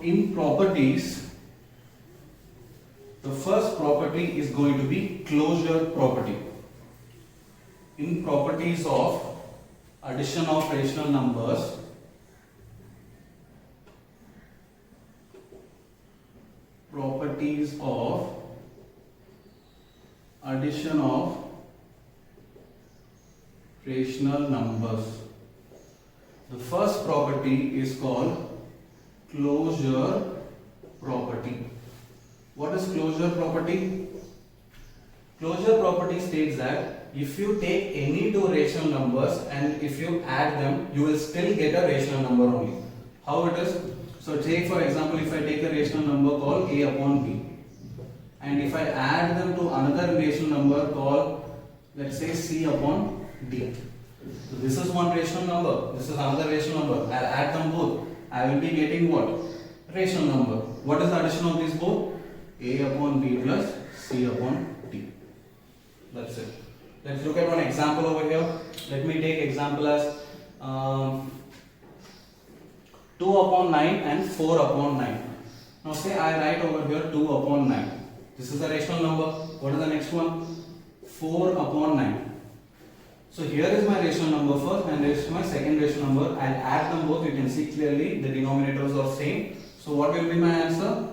in properties, the first property is going to be closure property. In properties of addition of rational numbers, properties of addition of rational numbers, the first property is called closure property. What is closure property? Closure property states that if you take any two rational numbers and if you add them, you will still get a rational number only. How it is? So take for example, if I take a rational number called a upon b, and if I add them to another rational number called, let's say, c upon d. So this is one rational number, this is another rational number. I'll add them both. I will be getting what? Rational number. What is the addition of these both? A upon b plus c upon d. That's it. Let's look at one example over here. Let me take example as 2 upon 9 and 4 upon 9. Now say I write over here 2 upon 9. This is a rational number. What is the next one? 4 upon 9. So here is my rational number first and this is my second rational number. I'll add them both. You can see clearly the denominators are same. So what will be my answer?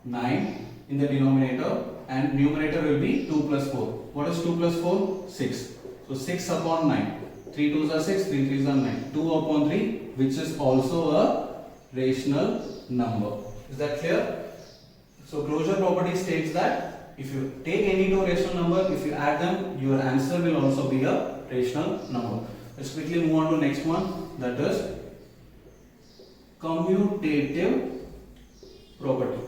9 in the denominator and numerator will be 2 plus 4. What is 2 plus 4? 6. So 6 upon 9. 3 2s are 6, 3 3s are 9. 2 upon 3, which is also a rational number. Is that clear? So closure property states that if you take any two rational number, if you add them, your answer will also be a rational number. Let's quickly move on to next one, that is commutative property.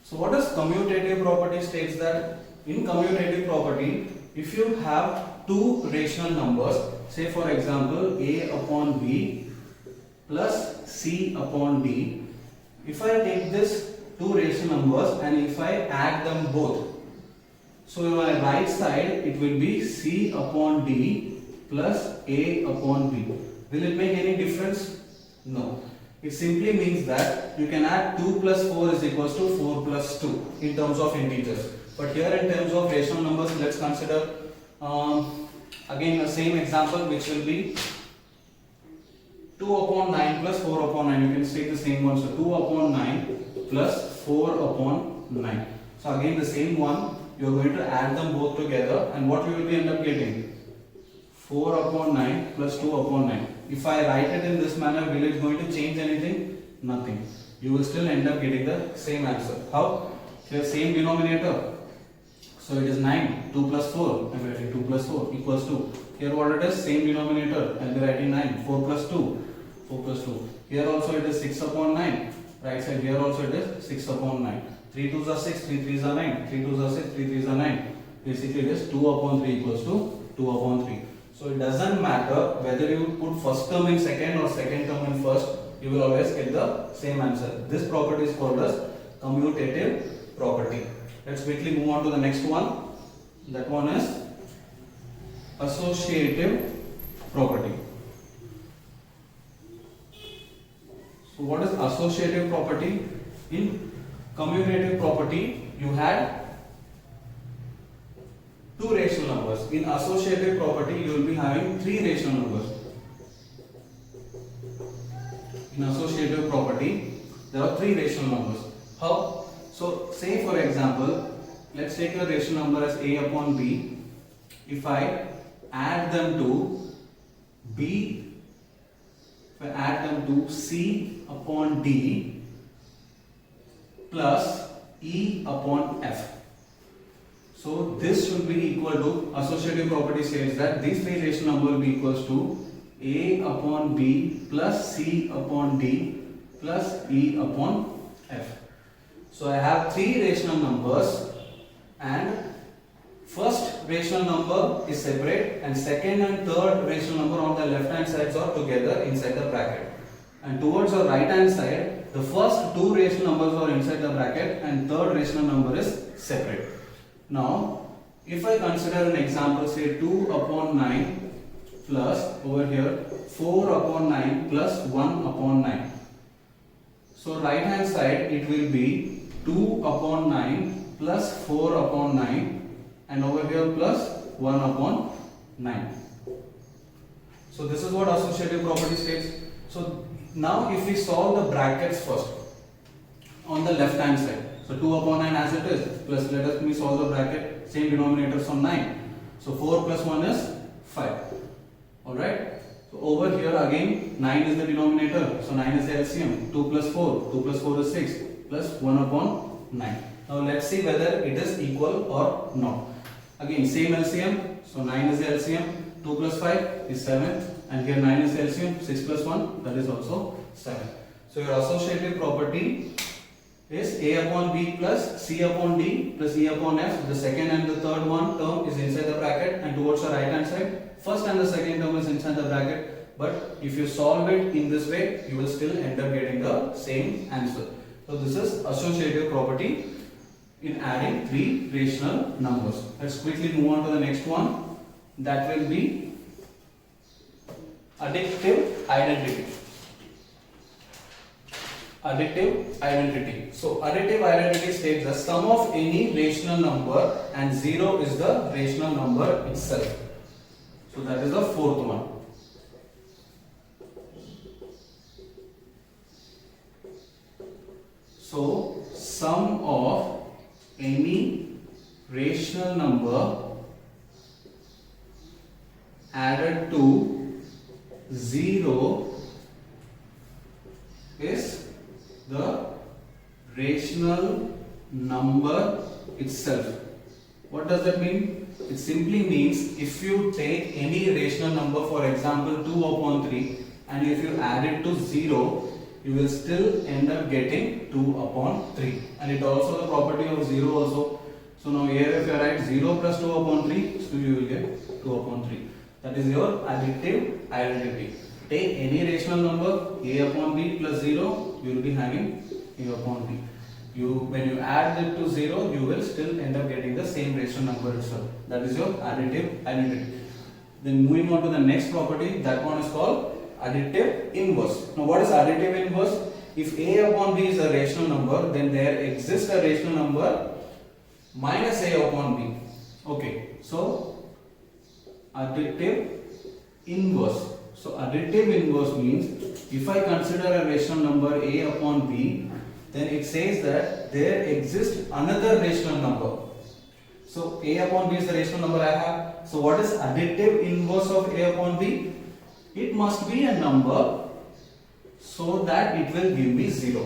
So what is commutative property? States that in commutative property, if you have two rational numbers, say for example a upon b plus c upon d, if I take this two rational numbers and if I add them both, so on my right side it will be c upon d plus a upon b. Will it make any difference? No. It simply means that you can add 2 plus 4 is equals to 4 plus 2 in terms of integers. But here in terms of rational numbers, let's consider again the same example, which will be 2 upon 9 plus 4 upon 9. You can take the same one. So 2 upon 9 plus 4 upon 9. So again the same one. You are going to add them both together and what we will be end up getting? 4 upon 9 plus 2 upon 9. If I write it in this manner, will it going to change anything? Nothing. You will still end up getting the same answer. How? Here same denominator. So it is 9. 2 plus 4. I am writing 2 plus 4 equals 2. Here what it is? Same denominator. I will be writing 9. 4 plus 2. 4 plus 2. Here also it is 6 upon 9. Right side here also it is 6 upon 9. 3 2s are 6. 3 3s are 9. 3 2s are 6. 3 3s are 9. Basically it is 2 upon 3 equals to 2 upon 3. So it doesn't matter whether you put first term in second or second term in first, you will always get the same answer. This property is called as commutative property. Let's quickly move on to the next one. That one is associative property. So what is associative property? In commutative property, you had two rational numbers. In associative property, you will be having three rational numbers. In associative property, there are three rational numbers. How? So, say for example, let's take a rational number as a upon b. If I add them to b, if I add them to c upon d plus e upon f. So this should be equal to, associative property says that these three rational numbers will be equals to a upon b plus c upon d plus e upon f. So I have three rational numbers and first rational number is separate and second and third rational number on the left hand sides are together inside the bracket. And towards the right hand side, the first two rational numbers are inside the bracket and third rational number is separate. Now, if I consider an example, say 2 upon 9 plus over here 4 upon 9 plus 1 upon 9. So right hand side it will be 2 upon 9 plus 4 upon 9 and over here plus 1 upon 9. So this is what associative property states. So now if we solve the brackets first on the left hand side. So 2 upon 9 as it is plus let us solve the bracket, same denominators on 9. So 4 plus 1 is 5. Alright. So over here again 9 is the denominator. So 9 is the LCM. 2 plus 4. 2 plus 4 is 6 plus 1 upon 9. Now let's see whether it is equal or not. Again same LCM. So 9 is the LCM. 2 plus 5 is 7. And here 9 is the LCM. 6 plus 1, that is also 7. So your associative property is A upon B plus C upon D plus E upon F. The second and the third one term is inside the bracket and towards the right hand side. First and the second term is inside the bracket. But if you solve it in this way, you will still end up getting the same answer. So this is associative property in adding three rational numbers. Let's quickly move on to the next one. That will be additive identity. Additive identity. So additive identity states the sum of any rational number and 0 is the rational number itself. So that is the fourth one. So sum of any rational number added to 0 is the rational number itself. What does that mean? It simply means if you take any rational number, for example 2 upon 3, and if you add it to 0, you will still end up getting 2 upon 3. And it also the property of 0 also. So now here if you write 0 plus 2 upon 3, so you will get 2 upon 3. That is your additive identity. Take any rational number, A upon B plus 0, you will be having A upon B. When you add it to 0, you will still end up getting the same rational number itself. That is your additive identity. Then moving on to the next property, that one is called additive inverse. Now what is additive inverse? If A upon B is a rational number, then there exists a rational number minus A upon B. Okay, so additive inverse. So additive inverse means if I consider a rational number A upon B, then it says that there exists another rational number. So A upon B is the rational number I have. So what is additive inverse of A upon B? It must be a number so that it will give me 0.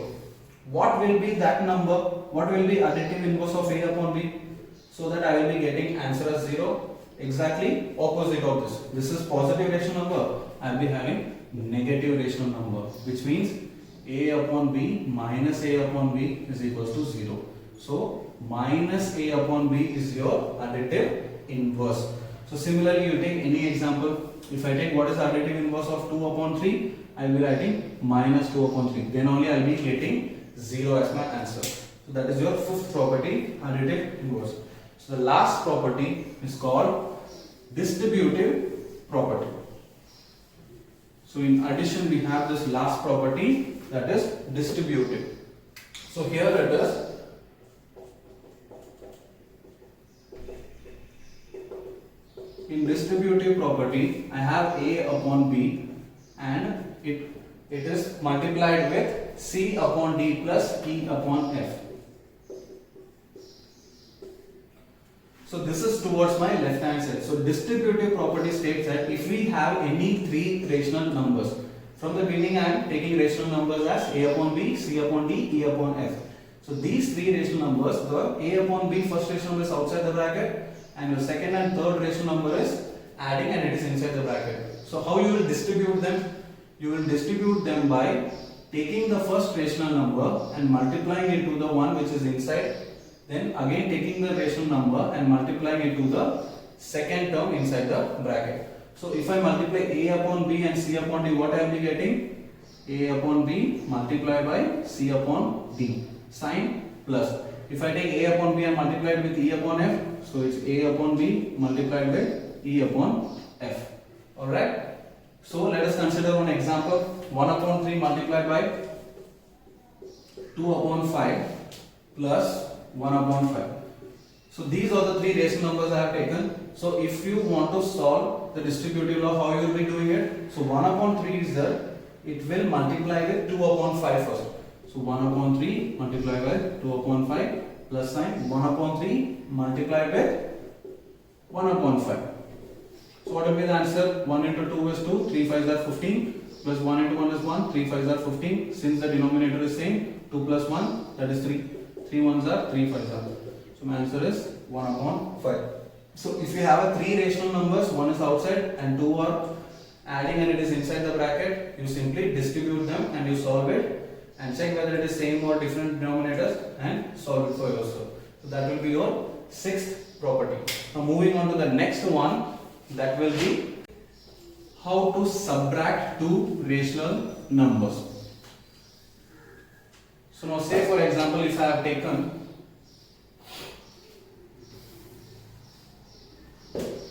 What will be that number? What will be additive inverse of A upon B? So that I will be getting answer as 0. Exactly opposite of this. This is positive rational number. I will be having negative rational number, which means A upon B minus A upon B is equals to 0. So minus A upon B is your additive inverse. So similarly, you take any example. If I take what is additive inverse of 2 upon 3, I will be writing minus 2 upon 3. Then only I will be getting 0 as my answer. So that is your fifth property, additive inverse. So the last property is called distributive property. So in addition, we have this last property, that is distributive. So here it is. In distributive property, I have A upon B and it is multiplied with C upon D plus E upon F. So this is towards my left hand side. So distributive property states that if we have any three rational numbers, from the beginning I am taking rational numbers as A upon B, C upon D, E upon F. So these three rational numbers, the A upon B first rational number is outside the bracket and your second and third rational number is adding and it is inside the bracket. So how you will distribute them? You will distribute them by taking the first rational number and multiplying it to the one which is inside. Then again taking the rational number and multiplying it to the second term inside the bracket. So if I multiply A upon B and C upon D, what I will be getting? A upon B multiplied by C upon D. Sign plus. If I take A upon B and multiply it with E upon F, so it's A upon B multiplied with E upon F. Alright. So let us consider one example. 1 upon 3 multiplied by 2 upon 5 plus 1 upon 5. So these are the three rational numbers I have taken. So if you want to solve the distributive law, how you will be doing it? So 1 upon 3 is there. It will multiply with 2 upon 5 first. So 1 upon 3 multiply by 2 upon 5 plus sign 1 upon 3 multiply with 1 upon 5. So what will be the answer? 1 into 2 is 2, 3 5s are 15 plus 1 into 1 is 1, 3 5s are 15. Since the denominator is same, 2 plus 1 that is 3. 3 1s are 3 5s are. So my answer is 1 upon 5. So if you have a 3 rational numbers, one is outside and 2 are adding and it is inside the bracket, you simply distribute them and you solve it and check whether it is same or different denominators and solve it for yourself. So that will be your sixth property. Now moving on to the next one, that will be how to subtract two rational numbers. So now say for example, if I have taken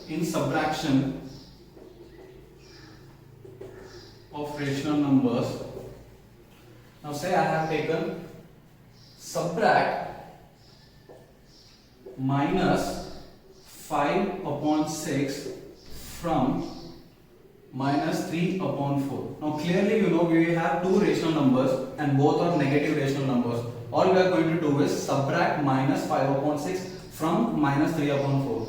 in subtraction of rational numbers, now say I have taken subtract minus 5 upon 6 from minus 3 upon 4. Now clearly you know we have two rational numbers and both are negative rational numbers. All we are going to do is subtract minus 5 upon 6 from minus 3 upon 4.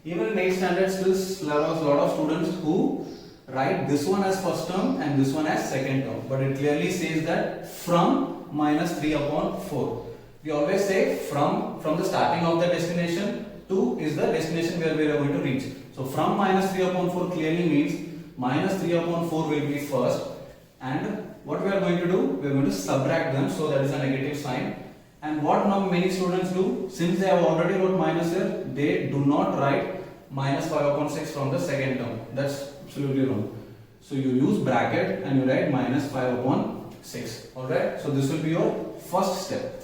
Even in 8th standard still there was a lot of students who write this one as first term and this one as second term, but it clearly says that from minus 3 upon 4. We always say from the starting of the destination to is the destination where we are going to reach. So from minus 3 upon 4 clearly means minus 3 upon 4 will be first, and what we are going to do, we are going to subtract them, so that is a negative sign. And what now many students do, since they have already wrote minus here, they do not write minus 5 upon 6 from the second term. That's absolutely wrong. So you use bracket and you write minus 5 upon 6. Alright, so this will be your first step.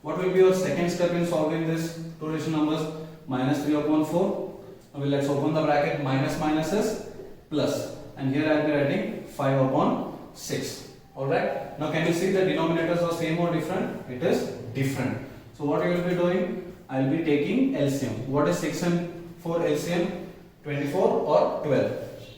What will be your second step in solving this two rational numbers? Minus 3 upon 4. Now let's open the bracket, minus minus is plus, and here I will be writing 5 upon 6. Alright, now can you see the denominators are same or different? It is different. So what you will be doing? I will be taking LCM. What is 6 and 4 LCM? 24 or 12.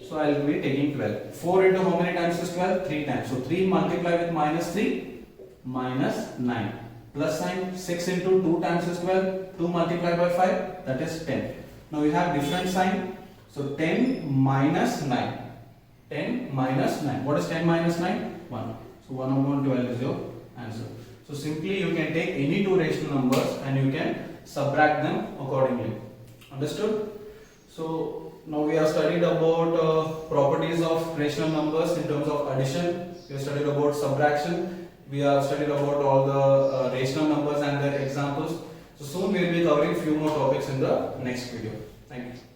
So I will be taking 12. 4 into how many times is 12? 3 times. So 3 multiply with minus 3, minus 9. Plus sign, 6 into 2 times is 12. 2 multiplied by 5, that is 10. Now we have different sign. So 10 minus 9. 10 minus 9. What is 10 minus 9? 1. So 1 upon 12 is your answer. So simply you can take any two rational numbers and you can subtract them accordingly. Understood? So now we have studied about properties of rational numbers in terms of addition. We have studied about subtraction. We have studied about all the rational numbers and their examples. So soon we will be covering few more topics in the next video. Thank you.